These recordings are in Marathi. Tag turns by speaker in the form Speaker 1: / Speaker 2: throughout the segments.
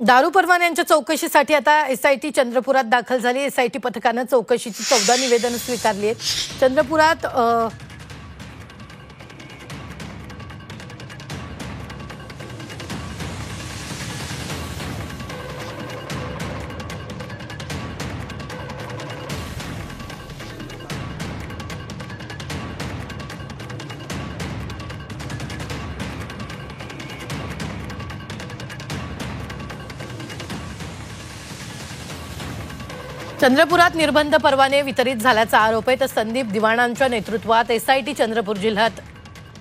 Speaker 1: दारू परवान्यांच्या चौकशीसाठी आता एसआयटी चंद्रपुरात दाखल झाली। एसआयटी पथकानं चौकशीची 14 निवेदनं स्वीकारली आहेत। चंद्रपुरात चंद्रपुरात निर्बंध परवाने वितरित झाल्याचा आरोप आहे। तर संदीप दिवाणांच्या नेतृत्वात एसआयटी चंद्रपूर जिल्ह्यात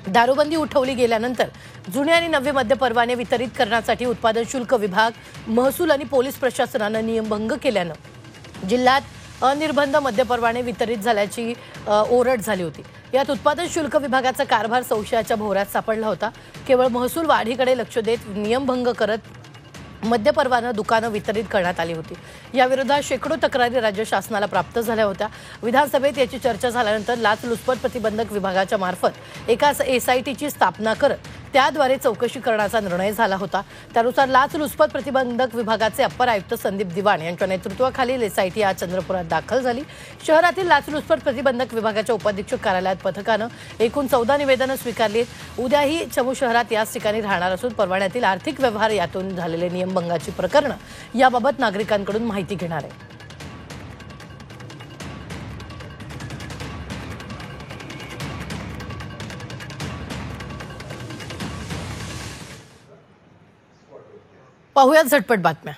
Speaker 1: दारूबंदी उठवली गेल्यानंतर जुने आणि नवे मद्य परवाने वितरित करण्यासाठी उत्पादन शुल्क विभाग, महसूल आणि पोलीस प्रशासनानं नियमभंग केल्यानं जिल्ह्यात अनिर्बंध मद्य परवाने वितरित झाल्याची ओरड झाली होती। यात उत्पादन शुल्क विभागाचा कारभार संशयाच्या भोवऱ्यात सापडला होता। केवळ महसूल वाढीकडे लक्ष देत नियमभंग करत मद्य परवाना दुकानं वितरित करण्यात आली होती। या विरोधात शेकडो तक्रारी राज्य शासनाला प्राप्त झाल्या होत्या। विधानसभेत याची चर्चा झाल्यानंतर लाचलुचपत प्रतिबंधक विभागाच्या मार्फत एका एसआयटीची स्थापना करत त्याद्वारे चौकशी करण्याचा निर्णय झाला होता। त्यानुसार लाचलुचपत प्रतिबंधक विभागाचे अप्पर आयुक्त संदीप दिवाण यांच्या नेतृत्वाखालील एसआयटी आज चंद्रपुरात दाखल झाली। शहरातील लाचलुचपत प्रतिबंधक विभागाच्या उपाधीक्षक कार्यालयात पथकानं एकूण 14 निवेदनं स्वीकारली आहेत। उद्याही चमू शहरात याच ठिकाणी राहणार असून परवान्यातील आर्थिक व्यवहार यातून झालेले नियमभंगाची प्रकरणं याबाबत नागरिकांकडून माहिती घेणार आहे। पाहूयात झटपट बातम्या।